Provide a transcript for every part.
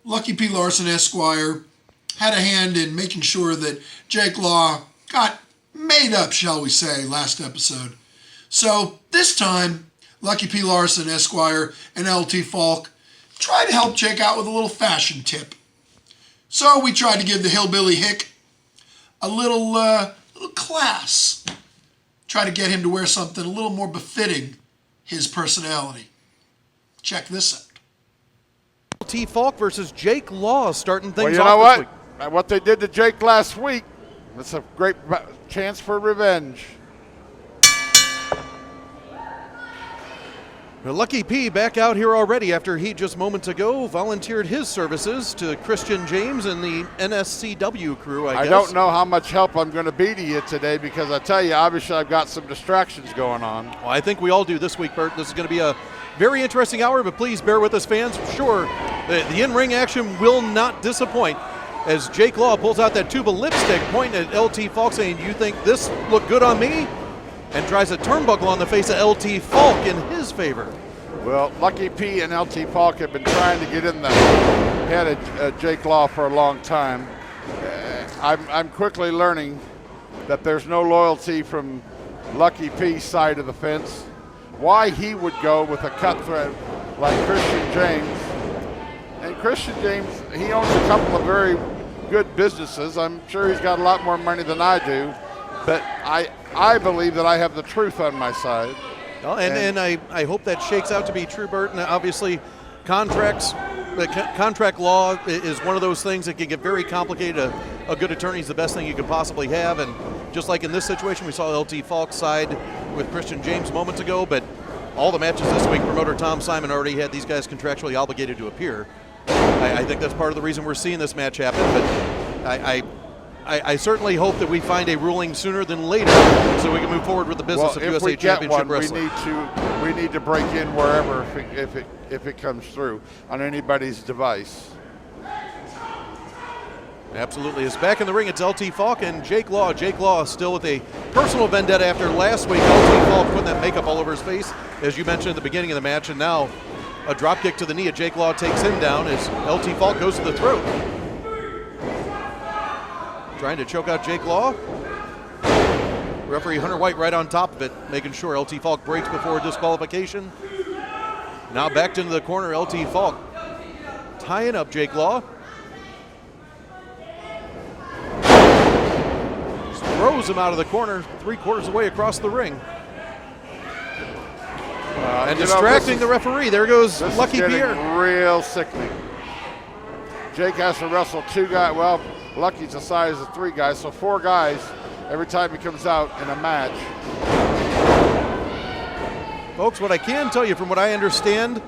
Lucky P. Larson, Esquire, had a hand in making sure that Jake Law got made up, shall we say, last episode. So this time, Lucky P. Larson, Esquire, and LT Falk tried to help Jake out with a little fashion tip. So we tried to give the hillbilly hick a little class. Try to get him to wear something a little more befitting his personality. Check this out. LT Falk versus Jake Law starting things Well, you know off this what? week. What they did to Jake last week, it's a great chance for revenge. Well, Lucky P back out here already after he just moments ago volunteered his services to Christian James and the NSCW crew, I guess. I don't know how much help I'm going to be to you today because I tell you, obviously I've got some distractions going on. Well, I think we all do this week, Bert. This is going to be a very interesting hour, but please bear with us, fans. Sure, the in-ring action will not disappoint as Jake Law pulls out that tube of lipstick pointing at LT Falk saying, "You think this looked good on me?" and tries a turnbuckle on the face of LT Falk in his favor. Well, Lucky P and LT Falk have been trying to get in the head of Jake Law for a long time. I'm quickly learning that there's no loyalty from Lucky P's side of the fence. Why he would go with a cutthroat like Christian James. And Christian James, he owns a couple of very good businesses. I'm sure he's got a lot more money than I do, but I believe that I have the truth on my side. Well, and I hope that shakes out to be true, Bert. And obviously, contract law is one of those things that can get very complicated. A good attorney is the best thing you could possibly have. And just like in this situation, we saw LT Falk side with Christian James moments ago. But all the matches this week, promoter Tom Simon already had these guys contractually obligated to appear. I think that's part of the reason we're seeing this match happen. But I certainly hope that we find a ruling sooner than later so we can move forward with the business of USA Championship Wrestling. We need to break in wherever if it comes through on anybody's device. Absolutely. It's back in the ring. It's LT Falk and Jake Law. Jake Law still with a personal vendetta after last week. LT Falk putting that makeup all over his face, as you mentioned at the beginning of the match, and now a drop kick to the knee. Jake Law takes him down as LT Falk goes to the throat. Trying to choke out Jake Law. Referee Hunter White right on top of it, making sure LT Falk breaks before disqualification. Now backed into the corner, LT Falk tying up Jake Law. Just throws him out of the corner, 3/4 away across the ring. And distracting the referee. There goes Lucky Pierre. Real sickening. Jake has to wrestle two guys. Well, Lucky's the size of three guys, so four guys every time he comes out in a match. Folks, what I can tell you from what I understand,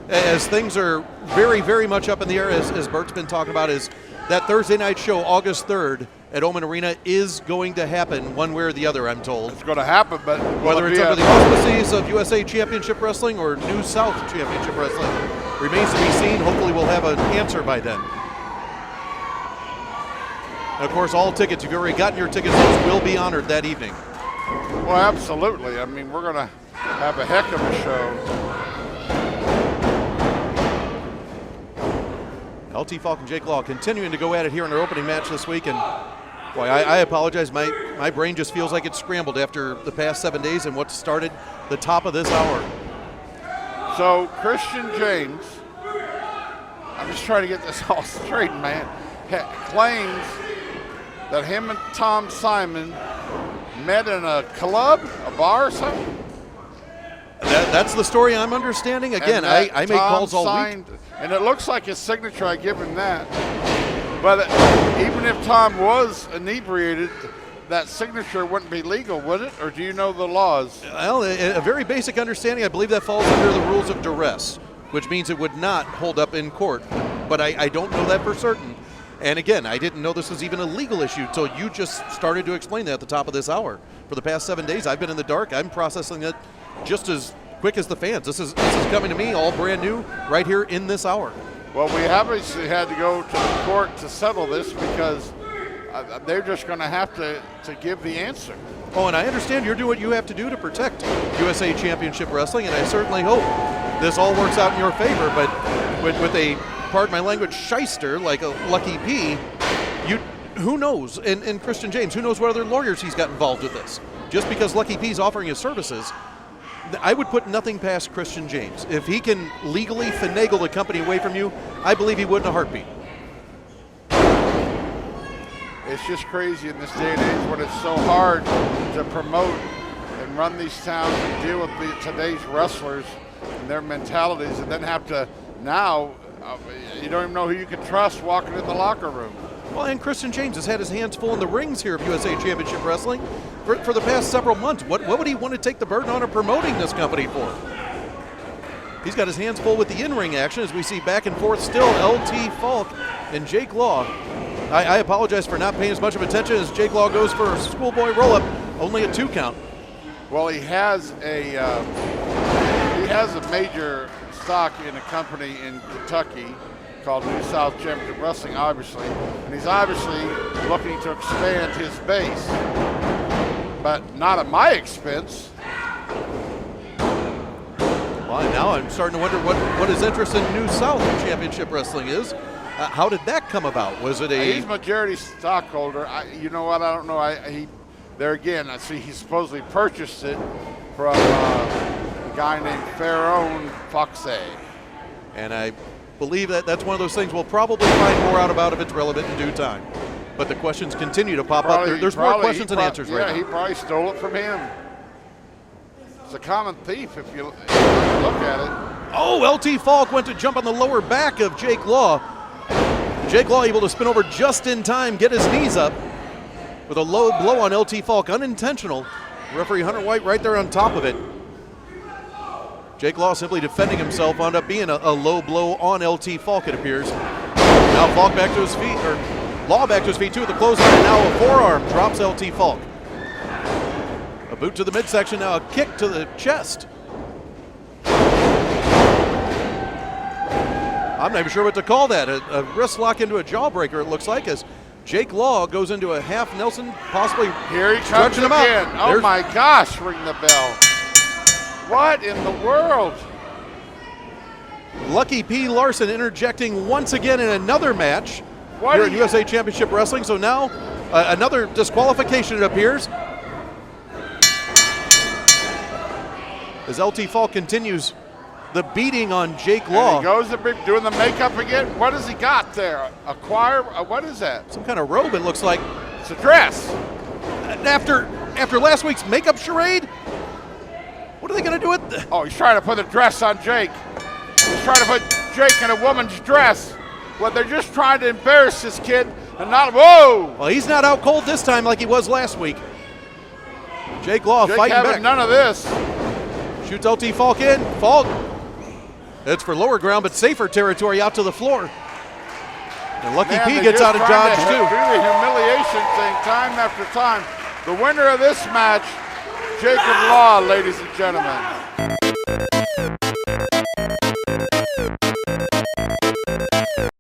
as things are very, very much up in the air, as Bert's been talking about, is that Thursday night show, August 3rd, at Oman Arena is going to happen one way or the other, I'm told. It's going to happen, but whether it's under the auspices of USA Championship Wrestling or New South Championship Wrestling remains to be seen. Hopefully we'll have an answer by then. And of course, all tickets, if you've already gotten your tickets, those will be honored that evening. Well, absolutely. I mean, we're going to have a heck of a show. LT Falk and Jake Law continuing to go at it here in their opening match this week. And boy, I apologize. My brain just feels like it's scrambled after the past 7 days and what started the top of this hour. So, Christian James, I'm just trying to get this all straight, man, claims that him and Tom Simon met in a club, a bar or something? That's the story I'm understanding. Again, I make calls all week. And it looks like his signature, I give him that. But even if Tom was inebriated, that signature wouldn't be legal, would it? Or do you know the laws? Well, a very basic understanding, I believe that falls under the rules of duress, which means it would not hold up in court. But I don't know that for certain. And again, I didn't know this was even a legal issue until you just started to explain that at the top of this hour. For the past 7 days, I've been in the dark. I'm processing it just as quick as the fans. This is coming to me all brand new right here in this hour. Well, we obviously had to go to the court to settle this because they're just going to have to give the answer. Oh, and I understand you're doing what you have to do to protect USA Championship Wrestling, and I certainly hope this all works out in your favor. But with a pardon my language, shyster like a Lucky P, who knows? And Christian James, who knows what other lawyers he's got involved with this? Just because Lucky P's offering his services, I would put nothing past Christian James. If he can legally finagle the company away from you, I believe he would in a heartbeat. It's just crazy in this day and age when it's so hard to promote and run these towns and deal with today's wrestlers and their mentalities, and then have to now, you don't even know who you can trust walking in the locker room. Well, and Christian James has had his hands full in the rings here of USA Championship Wrestling for the past several months. What would he want to take the burden on of promoting this company for? He's got his hands full with the in-ring action as we see back and forth still LT Falk and Jake Law. I apologize for not paying as much of attention as Jake Law goes for a schoolboy roll-up, only a 2 count. Well, he has a major stock in a company in Kentucky called New South Championship Wrestling, obviously, and he's obviously looking to expand his base, but not at my expense. Well, now I'm starting to wonder what his interest in New South Championship Wrestling is. How did that come about? Was it a... He's majority stockholder. You know what? I don't know. There again, I see he supposedly purchased it from a guy named Pharaoh Foxe. And I believe that's one of those things we'll probably find more out about if it's relevant in due time. But the questions continue to pop up. There's more questions than answers right now. Yeah, he probably stole it from him. It's a common thief if you look at it. Oh, LT Falk went to jump on the lower back of Jake Law. Jake Law able to spin over just in time, get his knees up with a low blow on LT Falk, unintentional. Referee Hunter White right there on top of it. Jake Law simply defending himself, wound up being a low blow on LT Falk, it appears. Now Falk back to his feet, or Law back to his feet too with the clothesline, and now a forearm drops LT Falk. A boot to the midsection, now a kick to the chest. I'm not even sure what to call that. A wrist lock into a jawbreaker, it looks like, as Jake Law goes into a half Nelson, possibly here he comes him again. Out. Oh my gosh, ring the bell. What in the world? Lucky P. Larson interjecting once again in another match here in USA Championship Wrestling. So now another disqualification, it appears. As LT Falk continues the beating on Jake Law. And he goes to doing the makeup again. What has he got there? A choir? What is that? Some kind of robe, it looks like. It's a dress. After last week's makeup charade, what are they going to do with the... Oh, he's trying to put a dress on Jake. He's trying to put Jake in a woman's dress. Well, they're just trying to embarrass this kid and not... Whoa! Well, he's not out cold this time like he was last week. Jake Law fighting back. None of this. Shoots LT Falk in. Falk. It's for lower ground, but safer territory out to the floor. And Lucky P gets out of dodge, too. Do the humiliation thing time after time. The winner of this match, Jacob Law, ladies and gentlemen.